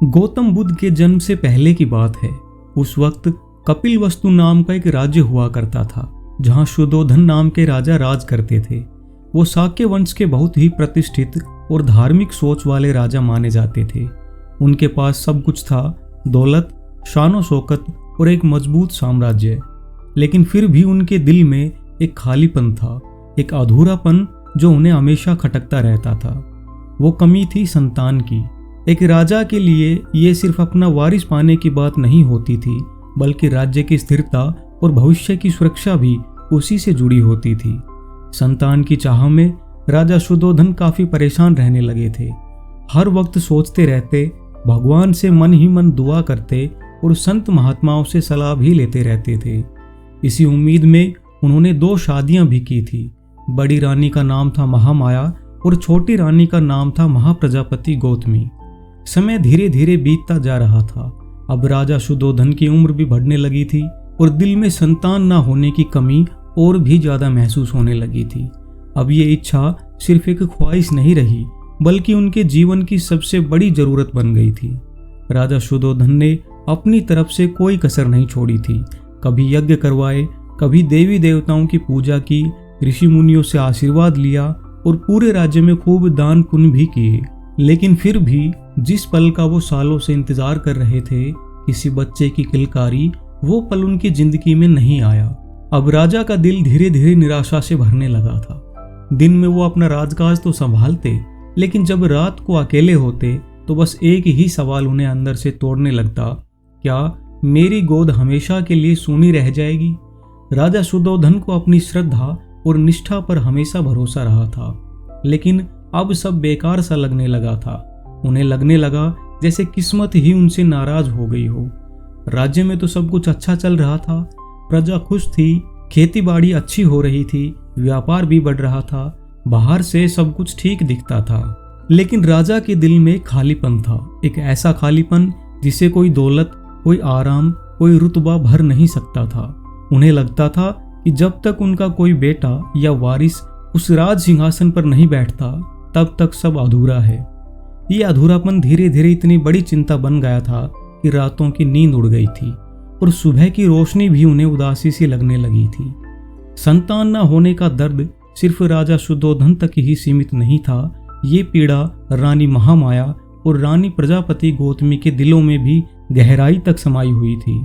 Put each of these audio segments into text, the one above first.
गौतम बुद्ध के जन्म से पहले की बात है। उस वक्त कपिलवस्तु नाम का एक राज्य हुआ करता था, जहां शुद्धोधन नाम के राजा राज करते थे। वो शाक्य वंश के बहुत ही प्रतिष्ठित और धार्मिक सोच वाले राजा माने जाते थे। उनके पास सब कुछ था, दौलत, शानो शौकत और एक मजबूत साम्राज्य। लेकिन फिर भी उनके दिल में एक खालीपन था, एक अधूरापन जो उन्हें हमेशा खटकता रहता था। वो कमी थी संतान की। एक राजा के लिए ये सिर्फ अपना वारिस पाने की बात नहीं होती थी, बल्कि राज्य की स्थिरता और भविष्य की सुरक्षा भी उसी से जुड़ी होती थी। संतान की चाह में राजा शुद्धोधन काफी परेशान रहने लगे थे। हर वक्त सोचते रहते, भगवान से मन ही मन दुआ करते और संत महात्माओं से सलाह भी लेते रहते थे। इसी उम्मीद में उन्होंने 2 शादियां भी की थी। बड़ी रानी का नाम था महामाया और छोटी रानी का नाम था महाप्रजापति गौतमी। समय धीरे धीरे बीतता जा रहा था। अब राजा शुद्धोधन की उम्र भी बढ़ने लगी थी और दिल में संतान न होने की कमी और भी ज्यादा महसूस होने लगी थी। अब ये इच्छा सिर्फ एक ख्वाहिश नहीं रही, बल्कि उनके जीवन की सबसे बड़ी जरूरत बन गई थी। राजा शुद्धोधन ने अपनी तरफ से कोई कसर नहीं छोड़ी थी। कभी यज्ञ करवाए, कभी देवी देवताओं की पूजा की, ऋषि मुनियों से आशीर्वाद लिया और पूरे राज्य में खूब दान पुण्य भी किए। लेकिन फिर भी जिस पल का वो सालों से इंतजार कर रहे थे, किसी बच्चे की किलकारी, वो पल उनकी जिंदगी में नहीं आया। अब राजा का दिल धीरे धीरे निराशा से भरने लगा था। दिन में वो अपना राजकाज तो संभालते, लेकिन जब रात को अकेले होते तो बस एक ही सवाल उन्हें अंदर से तोड़ने लगता, क्या मेरी गोद हमेशा के लिए सूनी रह जाएगी? राजा शुद्धोधन को अपनी श्रद्धा और निष्ठा पर हमेशा भरोसा रहा था, लेकिन अब सब बेकार सा लगने लगा था। उन्हें लगने लगा जैसे किस्मत ही उनसे नाराज हो गई हो। राज्य में तो सब कुछ अच्छा चल रहा था, प्रजा खुश थी, खेती बाड़ी अच्छी हो रही थी, व्यापार भी बढ़ रहा था, बाहर से सब कुछ ठीक दिखता था। लेकिन राजा के दिल में खालीपन था, एक ऐसा खालीपन जिसे कोई दौलत, कोई आराम, कोई रुतबा भर नहीं सकता था। उन्हें लगता था कि जब तक उनका कोई बेटा या वारिस उस राज सिंहासन पर नहीं बैठता, तब तक सब अधूरा है। ये अधूरापन धीरे धीरे इतनी बड़ी चिंता बन गया था कि रातों की नींद उड़ गई थी और सुबह की रोशनी भी उन्हें उदासी सी लगने लगी थी। संतान न होने का दर्द सिर्फ राजा शुद्धोधन तक ही सीमित नहीं था, ये पीड़ा रानी महामाया और रानी प्रजापति गौतमी के दिलों में भी गहराई तक समाई हुई थी।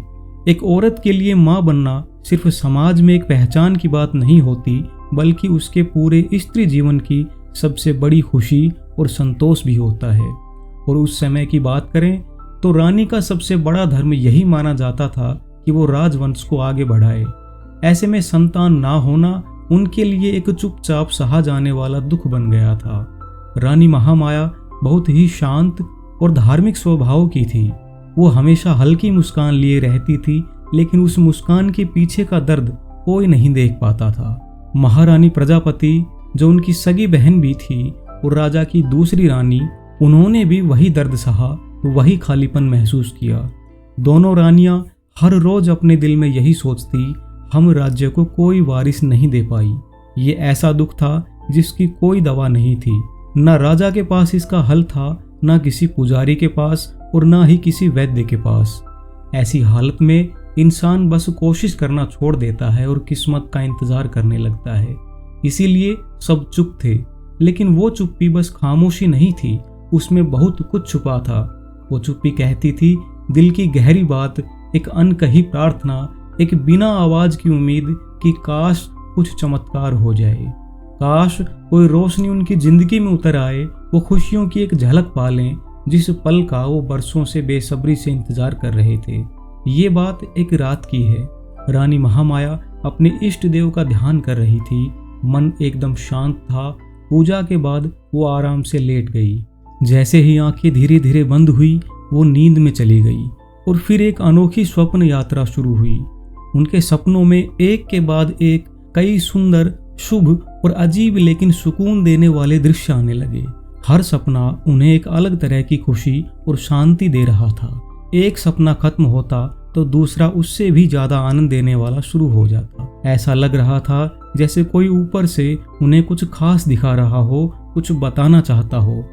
एक औरत के लिए माँ बनना सिर्फ समाज में एक पहचान की बात नहीं होती, बल्कि उसके पूरे स्त्री जीवन की सबसे बड़ी खुशी और संतोष भी होता है। और उस समय की बात करें तो रानी का सबसे बड़ा धर्म यही माना जाता था कि वो राजवंश को आगे बढ़ाए। ऐसे में संतान ना होना उनके लिए एक चुपचाप सहा जाने वाला दुख बन गया था। रानी महामाया बहुत ही शांत और धार्मिक स्वभाव की थी। वो हमेशा हल्की मुस्कान लिए रहती थी, लेकिन उस मुस्कान के पीछे का दर्द कोई नहीं देख पाता था। महारानी प्रजापति, जो उनकी सगी बहन भी थी, और राजा की दूसरी रानी, उन्होंने भी वही दर्द सहा, वही खालीपन महसूस किया। दोनों रानियां हर रोज अपने दिल में यही सोचती, हम राज्य को कोई वारिस नहीं दे पाई। ये ऐसा दुख था जिसकी कोई दवा नहीं थी। न राजा के पास इसका हल था, न किसी पुजारी के पास और न ही किसी वैद्य के पास। ऐसी हालत में इंसान बस कोशिश करना छोड़ देता है और किस्मत का इंतजार करने लगता है। इसीलिए सब चुप थे, लेकिन वो चुप्पी बस खामोशी नहीं थी, उसमें बहुत कुछ छुपा था। वो चुप्पी कहती थी दिल की गहरी बात, एक अनकही प्रार्थना, एक बिना आवाज की उम्मीद कि काश कुछ चमत्कार हो जाए, काश कोई रोशनी उनकी जिंदगी में उतर आए, वो खुशियों की एक झलक पा लें जिस पल का वो बरसों से बेसब्री से इंतजार कर रहे थे। ये बात एक रात की है। रानी महामाया अपने इष्ट देव का ध्यान कर रही थी, मन एकदम शांत था। पूजा के बाद वो आराम से लेट गई। जैसे ही आंखें धीरे धीरे बंद हुई, वो नींद में चली गई और फिर एक अनोखी स्वप्न यात्रा शुरू हुई। उनके सपनों में एक के बाद एक कई सुंदर, शुभ और अजीब लेकिन सुकून देने वाले दृश्य आने लगे। हर सपना उन्हें एक अलग तरह की खुशी और शांति दे रहा था। एक सपना खत्म होता तो दूसरा उससे भी ज्यादा आनंद देने वाला शुरू हो जाता। ऐसा लग रहा था जैसे कोई ऊपर से उन्हें कुछ खास दिखा रहा हो, कुछ बताना चाहता हो।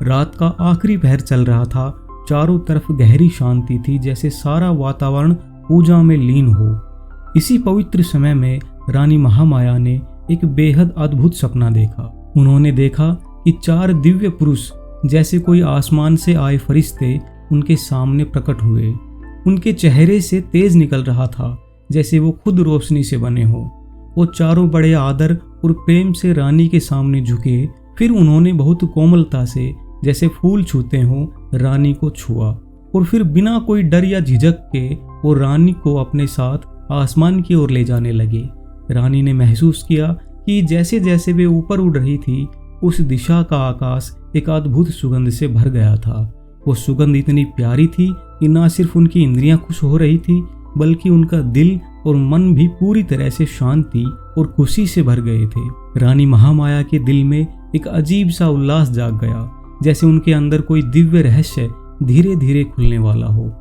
रात का आखिरी पहर चल रहा था, चारों तरफ गहरी शांति थी, जैसे सारा वातावरण पूजा में लीन हो। इसी पवित्र समय में रानी महामाया ने एक बेहद अद्भुत सपना देखा। उन्होंने देखा कि 4 दिव्य पुरुष जैसे कोई आसमान से आए फरिश्ते उनके सामने प्रकट हुए। उनके चेहरे से तेज निकल रहा था, जैसे वो खुद रोशनी से बने हो। वो चारों बड़े आदर और प्रेम से रानी के सामने झुके। फिर उन्होंने बहुत कोमलता से, जैसे फूल छूते हों, रानी को छुआ और फिर बिना कोई डर या झिझक के वो रानी को अपने साथ आसमान की ओर ले जाने लगे। रानी ने महसूस किया कि जैसे जैसे वे ऊपर उड़ रही थी, उस दिशा का आकाश एक अद्भुत सुगंध से भर गया था। वो सुगंध इतनी प्यारी थी कि न सिर्फ उनकी इंद्रियां खुश हो रही थी, बल्कि उनका दिल और मन भी पूरी तरह से शांति और खुशी से भर गए थे। रानी महामाया के दिल में एक अजीब सा उल्लास जाग गया, जैसे उनके अंदर कोई दिव्य रहस्य धीरे धीरे खुलने वाला हो।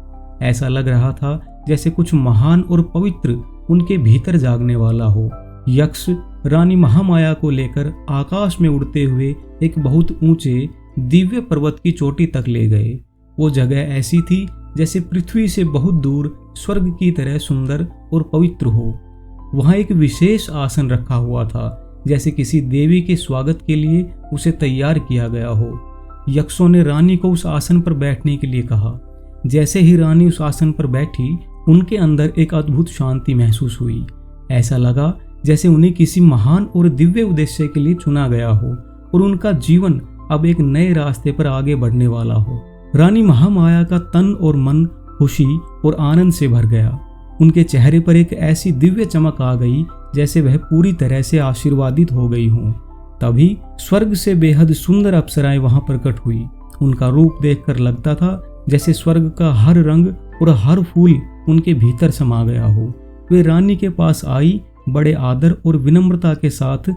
ऐसा लग रहा था जैसे कुछ महान और पवित्र उनके भीतर जागने वाला हो। यक्ष रानी महामाया को लेकर आकाश में उड़ते हुए एक बहुत ऊंचे दिव्य पर्वत की चोटी तक ले गए। वो जगह ऐसी थी जैसे पृथ्वी से बहुत दूर स्वर्ग की तरह सुंदर और पवित्र हो। वहाँ एक विशेष आसन रखा हुआ था, जैसे किसी देवी के स्वागत के लिए उसे तैयार किया गया हो। यक्षों ने रानी को उस आसन पर बैठने के लिए कहा। जैसे ही रानी उस आसन पर बैठी, उनके अंदर एक अद्भुत शांति महसूस हुई। ऐसा लगा जैसे उन्हें किसी महान और दिव्य उद्देश्य के लिए चुना गया हो और उनका जीवन अब एक नए रास्ते पर आगे बढ़ने वाला हो। रानी महामाया का तन और मन खुशी और आनंद से भर गया। उनके चेहरे पर एक ऐसी दिव्य चमक आ गई जैसे वह पूरी तरह से आशीर्वादित हो गई हों। तभी स्वर्ग से बेहद सुंदर अप्सराएं वहां प्रकट हुई। उनका रूप देखकर लगता था जैसे स्वर्ग का हर रंग और हर फूल उनके भीतर समा गया हो। वे रानी के पास आई, बड़े आदर और विनम्रता के साथ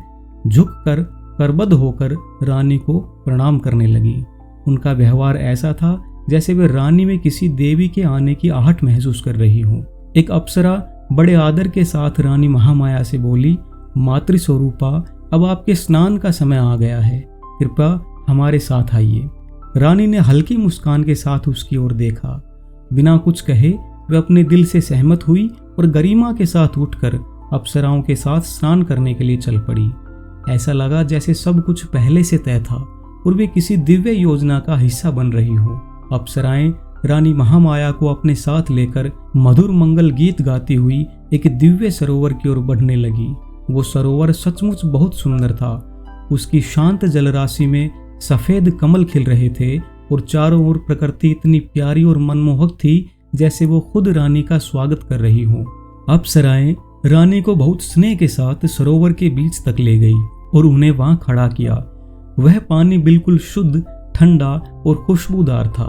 झुककर करबद्ध होकर रानी को प्रणाम करने लगी। उनका व्यवहार ऐसा था जैसे वे रानी में किसी देवी के आने की आहट महसूस कर रही हो। एक अप्सरा बड़े आदर के साथ रानी महामाया से बोली, मातृस्वरूपा, अब आपके स्नान का समय आ गया है, कृपया हमारे साथ आइए। रानी ने हल्की मुस्कान के साथ उसकी ओर देखा। बिना कुछ कहे वे अपने दिल से सहमत हुई और गरिमा के साथ उठकर अप्सराओं के साथ स्नान करने के लिए चल पड़ी। ऐसा लगा जैसे सब कुछ पहले से तय था और वे किसी दिव्य योजना का हिस्सा बन रही हो। अप्सराएं रानी महामाया को अपने साथ लेकर मधुर मंगल गीत गाती हुई एक दिव्य सरोवर की ओर बढ़ने लगी। वो सरोवर सचमुच बहुत सुंदर था। उसकी शांत जलराशि में सफेद कमल खिल रहे थे और चारों ओर प्रकृति इतनी प्यारी और मनमोहक थी जैसे वो खुद रानी का स्वागत कर रही हो। अप्सराएं रानी को बहुत स्नेह के साथ सरोवर के बीच तक ले गई और उन्हें वहां खड़ा किया। वह पानी बिल्कुल शुद्ध, ठंडा और खुशबूदार था।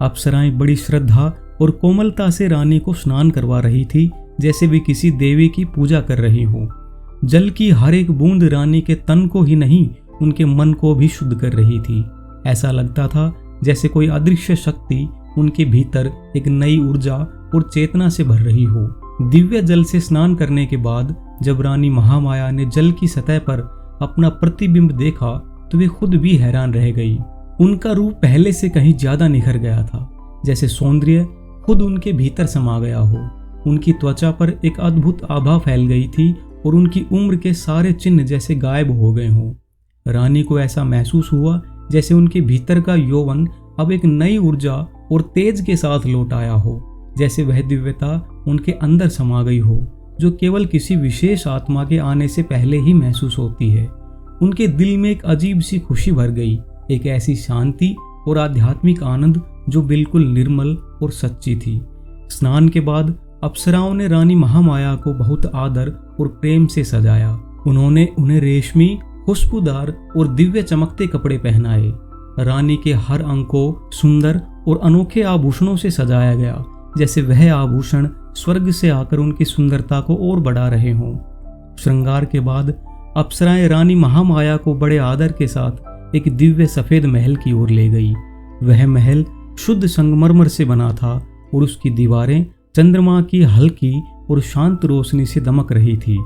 अप्सराएं बड़ी श्रद्धा और कोमलता से रानी को स्नान करवा रही थी, जैसे वे किसी देवी की पूजा कर रही हो। जल की हर एक बूंद रानी के तन को ही नहीं, उनके मन को भी शुद्ध कर रही थी। ऐसा लगता था जैसे कोई अदृश्य शक्ति उनके भीतर एक नई ऊर्जा और चेतना से भर रही हो। दिव्य जल से स्नान करने के बाद जब रानी महामाया ने जल की सतह पर अपना प्रतिबिंब देखा तो वे खुद भी हैरान रह गई। उनका रूप पहले से कहीं ज्यादा निखर गया था, जैसे सौंदर्य खुद उनके भीतर समा गया हो। उनकी त्वचा पर एक अद्भुत आभा फैल गई थी और उनकी उम्र के सारे चिन्ह जैसे गायब हो गए हों। रानी को ऐसा महसूस हुआ जैसे उनके भीतर का यौवन अब एक नई ऊर्जा और तेज के साथ लौट आया हो, जैसे वह दिव्यता उनके अंदर समा गई हो जो केवल किसी विशेष आत्मा के आने से पहले ही महसूस होती है। उनके दिल में एक अजीब सी खुशी भर गई, एक ऐसी शांति और आध्यात्मिक आनंद जो बिल्कुल निर्मल और सच्ची थी। स्नान के बाद अप्सराओं ने रानी महामाया को बहुत आदर और प्रेम से सजाया। उन्होंने उन्हें रेशमी, खुशबूदार और दिव्य चमकते कपड़े पहनाए। रानी के हर अंग को सुंदर और अनोखे आभूषणों से सजाया गया, जैसे वह आभूषण स्वर्ग से आकर उनकी सुंदरता को और बढ़ा रहे हों। श्रृंगार के बाद अप्सराएं रानी महामाया को बड़े आदर के साथ एक दिव्य सफेद महल की ओर ले गई। वह महल शुद्ध संगमरमर से बना था और उसकी दीवारें चंद्रमा की हल्की और शांत रोशनी से दमक रही थी।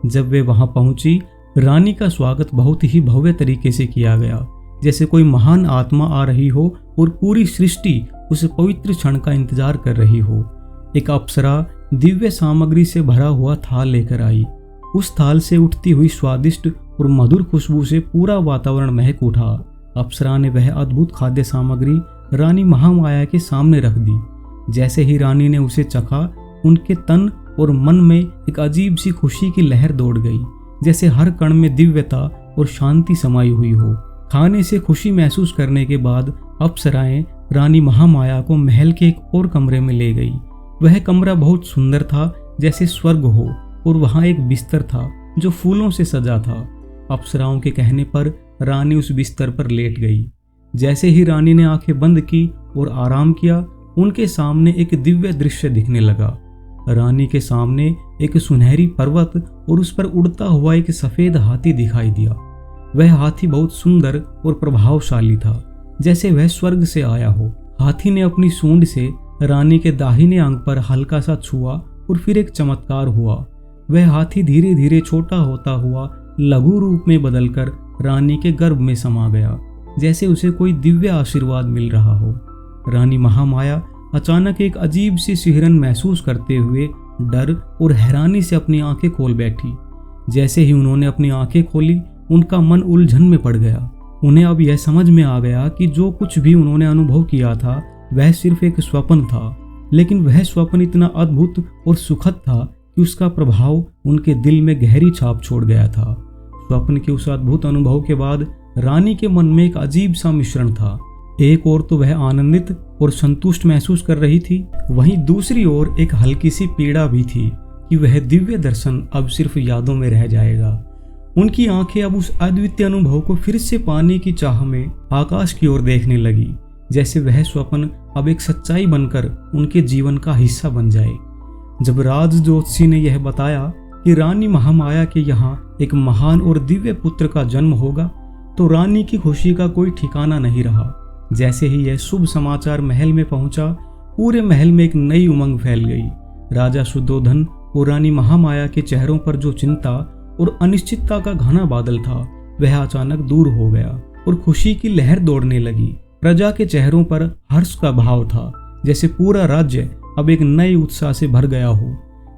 जब वे वहां पहुंची, रानी का स्वागत बहुत ही भव्य तरीके से किया गया, जैसे कोई महान आत्मा आ रही हो और पूरी सृष्टि उस पवित्र क्षण का इंतजार कर रही हो। एक अप्सरा दिव्य सामग्री से भरा हुआ थाल लेकर आई। उस थाल से उठती हुई स्वादिष्ट और मधुर खुशबू से पूरा वातावरण महक उठा। अप्सरा ने वह अद्भुत खाद्य सामग्री रानी महामाया के सामने रख दी। जैसे ही रानी ने उसे चखा, उनके तन और मन में एक अजीब सी खुशी की लहर दौड़ गई, जैसे हर कण में दिव्यता और शांति समाई हुई हो। खाने से खुशी महसूस करने के बाद अप्सराएं रानी महामाया को महल के एक और कमरे में ले गई। वह कमरा बहुत सुंदर था, जैसे स्वर्ग हो, और वहां एक बिस्तर था जो फूलों से सजा था। अप्सराओं के कहने पर रानी उस बिस्तर पर लेट गई। जैसे ही रानी ने आंखें बंद की और आराम किया, उनके सामने एक दिव्य दृश्य दिखने लगा। रानी के सामने एक सुनहरी पर्वत और उस पर उड़ता हुआ एक सफेद हाथी दिखाई दिया। वह हाथी बहुत सुंदर और प्रभावशाली था, जैसे वह स्वर्ग से आया हो। हाथी ने अपनी सूंड से रानी के दाहिने अंग पर हल्का सा छुआ और फिर एक चमत्कार हुआ। वह हाथी धीरे धीरे छोटा होता हुआ लघु रूप में बदलकर रानी के गर्भ में समा गया, जैसे उसे कोई दिव्य आशीर्वाद मिल रहा हो। रानी महामाया अचानक एक अजीब सी सिहरन महसूस करते हुए डर और हैरानी से अपनी आंखें खोल बैठी। जैसे ही उन्होंने अपनी आंखें खोली, उनका मन उलझन में पड़ गया। उन्हें अब यह समझ में आ गया कि जो कुछ भी उन्होंने अनुभव किया था वह सिर्फ एक स्वप्न था, लेकिन वह स्वप्न इतना अद्भुत और सुखद था कि उसका प्रभाव उनके दिल में गहरी छाप छोड़ गया था। स्वप्न के उस अद्भुत अनुभव के बाद रानी के मन में एक अजीब सा मिश्रण था। एक ओर तो वह आनंदित और संतुष्ट महसूस कर रही थी, वहीं दूसरी ओर एक हल्की सी पीड़ा भी थी कि वह दिव्य दर्शन अब सिर्फ यादों में रह जाएगा। उनकी आंखें अब उस अद्वितीय अनुभव को फिर से पाने की चाह में आकाश की ओर देखने लगी, जैसे वह स्वप्न अब एक सच्चाई बनकर उनके जीवन का हिस्सा बन जाए। जब राज ज्योतिषी ने यह बताया कि रानी महामाया के यहाँ एक महान और दिव्य पुत्र का जन्म होगा, तो रानी की खुशी का कोई ठिकाना नहीं रहा। जैसे ही यह शुभ समाचार महल में पहुंचा, पूरे महल में एक नई उमंग फैल गई। राजा शुद्धोधन और रानी महामाया के चेहरों पर जो चिंता और अनिश्चितता का घना बादल था, वह अचानक दूर हो गया और खुशी की लहर दौड़ने लगी। प्रजा के चेहरों पर हर्ष का भाव था, जैसे पूरा राज्य अब एक नए उत्साह से भर गया हो।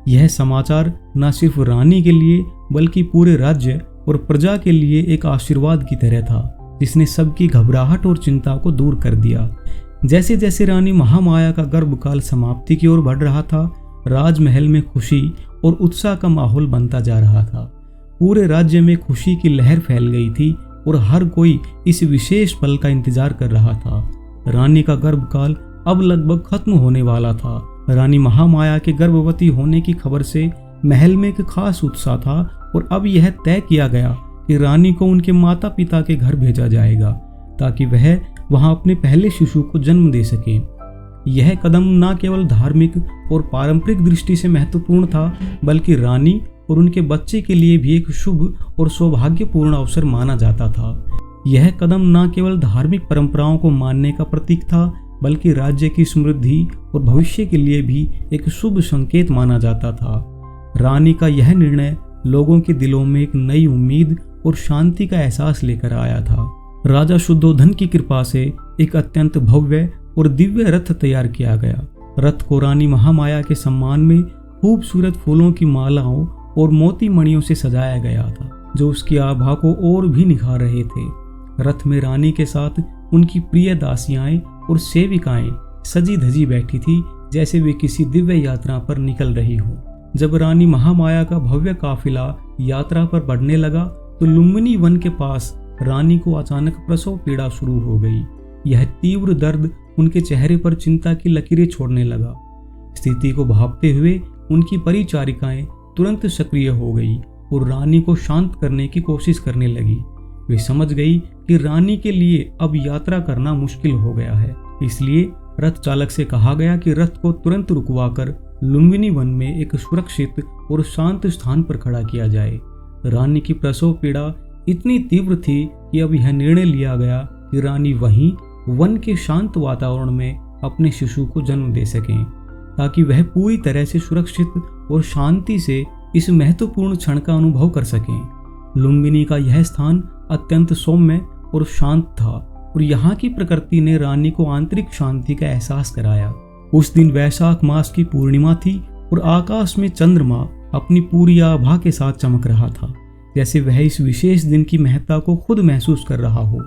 यह समाचार न सिर्फ रानी के लिए बल्कि पूरे राज्य और प्रजा के लिए एक आशीर्वाद की तरह था, जिसने सबकी घबराहट और चिंता को दूर कर दिया। जैसे जैसे रानी महामाया का गर्भकाल समाप्ति की ओर बढ़ रहा था, राजमहल में खुशी और उत्साह का माहौल बनता जा रहा था। पूरे राज्य में खुशी की लहर फैल गई थी और हर कोई इस विशेष पल का इंतजार कर रहा था। रानी का गर्भकाल अब लगभग खत्म होने वाला था। रानी महामाया के गर्भवती होने की खबर से महल में एक खास उत्साह था और अब यह तय किया गया कि रानी को उनके माता पिता के घर भेजा जाएगा, ताकि वह वहां अपने पहले शिशु को जन्म दे सके। यह कदम न केवल धार्मिक और पारंपरिक दृष्टि से महत्वपूर्ण था, बल्कि रानी और उनके बच्चे के लिए भी एक शुभ और सौभाग्यपूर्ण अवसर माना जाता था। यह कदम न केवल धार्मिक परंपराओं को मानने का प्रतीक था, बल्कि राज्य की समृद्धि और भविष्य के लिए भी एक शुभ संकेत माना जाता था। रानी का यह निर्णय लोगों के दिलों में एक नई उम्मीद और शांति का एहसास लेकर आया था। राजा शुद्धोधन की कृपा से एक अत्यंत भव्य और दिव्य रथ तैयार किया गया। रथ को रानी महामाया के सम्मान में खूबसूरत फूलों की मालाओं और मोती मणियों से सजाया गया था, जो उसकी आभा को और भी निखार रहे थे। रथ में रानी के साथ उनकी प्रिय दासियाएं और सेविकाएं सजी धजी बैठी थी, जैसे वे किसी दिव्य यात्रा पर निकल रही हो। जब रानी महामाया का भव्य काफिला यात्रा पर बढ़ने लगा, तो लुम्बिनी वन के पास रानी को अचानक प्रसव पीड़ा शुरू हो गई। यह तीव्र दर्द उनके चेहरे पर चिंता की लकीरें छोड़ने लगा। स्थिति को भांपते हुए उनकी परिचारिकाएं तुरंत सक्रिय हो गई और रानी को शांत करने की कोशिश करने लगी। वे समझ गई कि रानी के लिए अब यात्रा करना मुश्किल हो गया है, इसलिए रथ चालक से कहा गया कि रथ को तुरंत रुकवाकर लुम्बिनी वन में एक सुरक्षित और शांत स्थान पर खड़ा किया जाए। रानी की प्रसव पीड़ा इतनी तीव्र थी कि अब यह निर्णय लिया गया कि रानी वहीं वन के शांत वातावरण में अपने शिशु को जन्म दे सकें, ताकि वह पूरी तरह से सुरक्षित और शांति से इस महत्वपूर्ण क्षण का अनुभव कर सकें। लुम्बिनी का यह स्थान अत्यंत सौम्य और शांत था और यहाँ की प्रकृति ने रानी को आंतरिक शांति का एहसास कराया। उस दिन वैशाख मास की पूर्णिमा थी और आकाश में चंद्रमा अपनी पूरी आभा के साथ चमक रहा था, जैसे वह इस विशेष दिन की महत्ता को खुद महसूस कर रहा हो।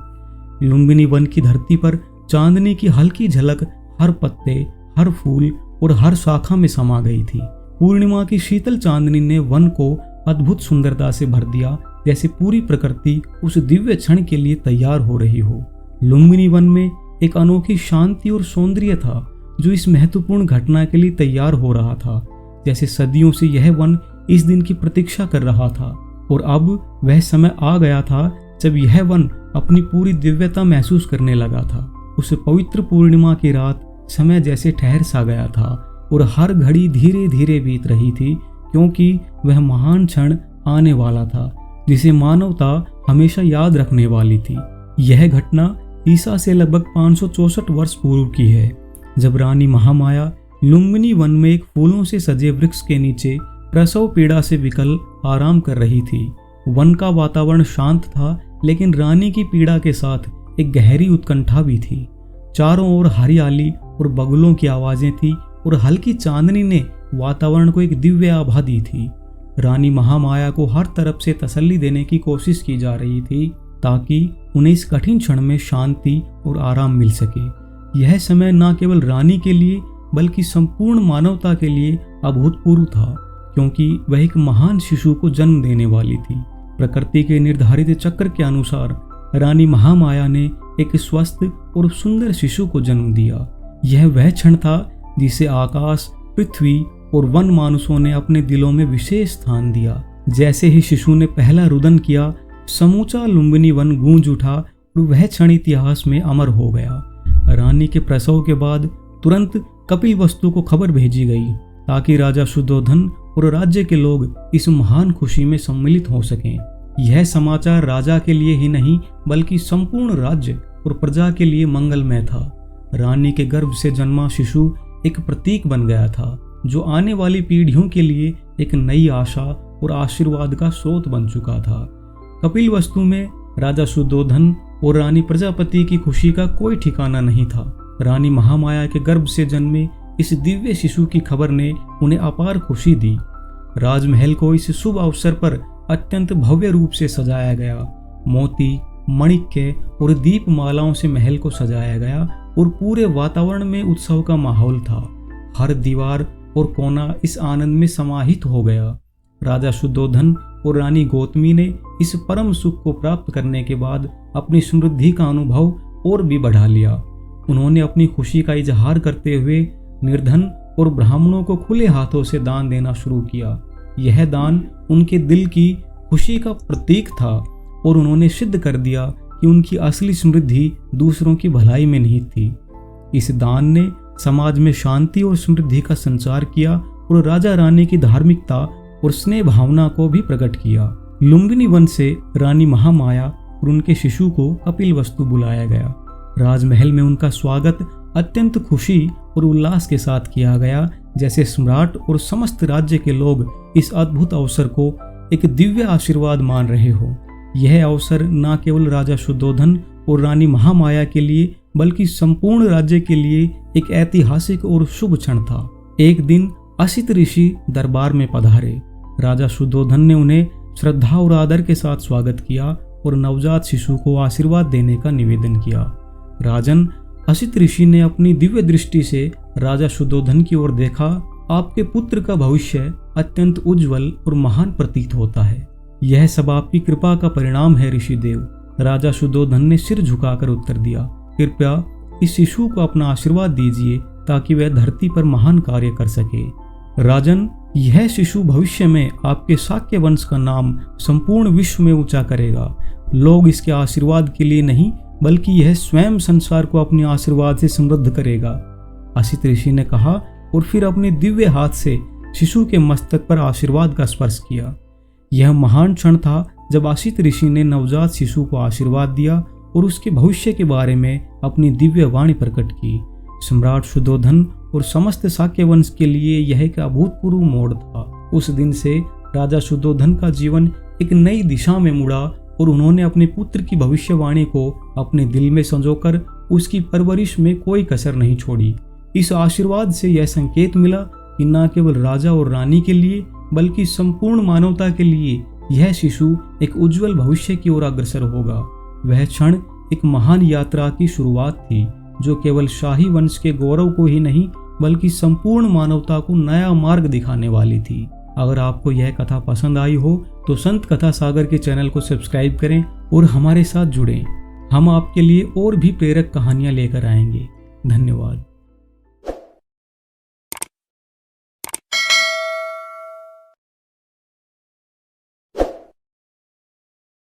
लुम्बिनी वन की धरती पर चांदनी की हल्की झलक हर पत्ते, हर फूल और हर शाखा में समा गई थी। पूर्णिमा की शीतल चांदनी ने वन को अद्भुत सुंदरता से भर दिया, जैसे पूरी प्रकृति उस दिव्य क्षण के लिए तैयार हो रही हो। लुम्बिनी वन में एक अनोखी शांति और सौंदर्य था जो इस महत्वपूर्ण घटना के लिए तैयार हो रहा था, जैसे सदियों से यह वन इस दिन की प्रतीक्षा कर रहा था और अब वह समय आ गया था जब यह वन अपनी पूरी दिव्यता महसूस करने लगा था। उस पवित्र पूर्णिमा की रात समय जैसे ठहर सा गया था और हर घड़ी धीरे धीरे बीत रही थी, क्योंकि वह महान क्षण आने वाला था जिसे मानवता हमेशा याद रखने वाली थी। यह घटना ईसा से लगभग 564 वर्ष पूर्व की है, जब रानी महामाया लुम्बिनी वन में एक फूलों से सजे वृक्ष के नीचे प्रसव पीड़ा से विकल आराम कर रही थी। वन का वातावरण शांत था, लेकिन रानी की पीड़ा के साथ एक गहरी उत्कंठा भी थी। चारों ओर हरियाली और बगुलों की आवाजें थी और हल्की चांदनी ने वातावरण को एक दिव्य आभा दी थी। रानी महामाया को हर तरफ से तसल्ली देने की कोशिश की जा रही थी ताकि उन्हें इस कठिन क्षण में शांति और आराम मिल सके। यह समय न केवल रानी के लिए बल्कि संपूर्ण मानवता के लिए अभूतपूर्व था, क्योंकि वह एक महान शिशु को जन्म देने वाली थी। प्रकृति के निर्धारित चक्र के अनुसार रानी महामाया ने एक स्वस्थ और सुंदर शिशु को जन्म दिया। यह वह क्षण था जिसे आकाश, पृथ्वी और वन मानुषों ने अपने दिलों में विशेष स्थान दिया। जैसे ही शिशु ने पहला रुदन किया, समूचा लुम्बिनी वन गूंज उठा और वह क्षण इतिहास में अमर हो गया। रानी के प्रसव के बाद तुरंत कपिलवस्तु को खबर भेजी गई ताकि राजा शुद्धोधन और राज्य के लोग इस महान खुशी में सम्मिलित हो सकें। यह समाचार राजा के लिए ही नहीं बल्कि संपूर्ण राज्य और प्रजा के लिए मंगलमय था। रानी के गर्भ से जन्मा शिशु एक प्रतीक बन गया था जो आने वाली पीढ़ियों के लिए एक नई आशा और आशीर्वाद का स्रोत बन चुका था। कपिलवस्तु में राजा शुद्धोधन और रानी प्रजापति की खुशी का कोई ठिकाना नहीं था। रानी महामाया के गर्भ से जन्मे इस दिव्य शिशु की खबर ने उन्हें अपार खुशी दी। राजमहल को इस शुभ अवसर पर अत्यंत भव्य रूप से सजाया गया। मोती, मणिक्य और दीपमालाओं से महल को सजाया गया और पूरे वातावरण में उत्सव का माहौल था। हर दीवार और कोना इस आनंद में समाहित हो गया। राजा शुद्धोधन और रानी गौतमी ने इस परम सुख को प्राप्त करने के बाद अपनी समृद्धि का अनुभव और भी बढ़ा लिया। उन्होंने अपनी खुशी का इजहार करते हुए निर्धन और ब्राह्मणों को खुले हाथों से दान देना शुरू किया। यह दान उनके दिल की खुशी का प्रतीक था और उन्होंने सिद्ध कर दिया कि उनकी असली समृद्धि दूसरों की भलाई में निहित थी। इस दान ने समाज में शांति और समृद्धि का संचार किया और राजा रानी की धार्मिकता और स्नेह भावना को भी प्रकट किया। लुम्बिनी वन से रानी महामाया और उनके शिशु को कपिलवस्तु बुलाया गया। राजमहल में उनका स्वागत अत्यंत खुशी और उल्लास के साथ किया गया, जैसे सम्राट और समस्त राज्य के लोग इस अद्भुत अवसर को एक दिव्य आशीर्वाद मान रहे हो। यह अवसर न केवल राजा शुद्धोधन और रानी महामाया के लिए बल्कि संपूर्ण राज्य के लिए एक ऐतिहासिक और शुभ क्षण था। एक दिन असित ऋषि दरबार में पधारे। राजा शुद्धोधन ने उन्हें श्रद्धा और आदर के साथ स्वागत किया और नवजात शिशु को आशीर्वाद देने का निवेदन किया। राजन, असित ऋषि ने अपनी दिव्य दृष्टि से राजा शुद्धोधन की ओर देखा। आपके पुत्र का भविष्य अत्यंत उज्जवल और महान प्रतीत होता है। यह सब आपकी कृपा का परिणाम है ऋषिदेव। राजा शुद्धोधन ने सिर झुकाकर उत्तर दिया, कृपया इस शिशु को अपना आशीर्वाद दीजिए ताकि वह धरती पर महान कार्य कर सके। राजन, यह शिशु भविष्य में आपके शाक्य वंश का नाम संपूर्ण विश्व में ऊंचा करेगा। लोग इसके आशीर्वाद के लिए नहीं बल्कि यह स्वयं संसार को अपने आशीर्वाद से समृद्ध करेगा। असित ऋषि ने कहा और फिर अपने दिव्य हाथ से शिशु के मस्तक पर आशीर्वाद का स्पर्श किया। यह महान क्षण था जब असित ऋषि ने नवजात शिशु को आशीर्वाद दिया और उसके भविष्य के बारे में अपनी दिव्य वाणी प्रकट की। सम्राट शुद्धोधन और समस्त शाक्य वंश के लिए यह एक अभूतपूर्व मोड़ था। उस दिन से राजा शुद्धोधन का जीवन एक नई दिशा में मुड़ा और उन्होंने अपने पुत्र की भविष्यवाणी को अपने दिल में संजोकर उसकी परवरिश में कोई कसर नहीं छोड़ी। इस आशीर्वाद से यह संकेत मिला कि न केवल राजा और रानी के लिए बल्कि संपूर्ण मानवता के लिए यह शिशु एक उज्जवल भविष्य की ओर अग्रसर होगा। वह क्षण एक महान यात्रा की शुरुआत थी जो केवल शाही वंश के गौरव को ही नहीं बल्कि संपूर्ण मानवता को नया मार्ग दिखाने वाली थी। अगर आपको यह कथा पसंद आई हो तो संत कथा सागर के चैनल को सब्सक्राइब करें और हमारे साथ जुड़ें। हम आपके लिए और भी प्रेरक कहानियां लेकर आएंगे। धन्यवाद।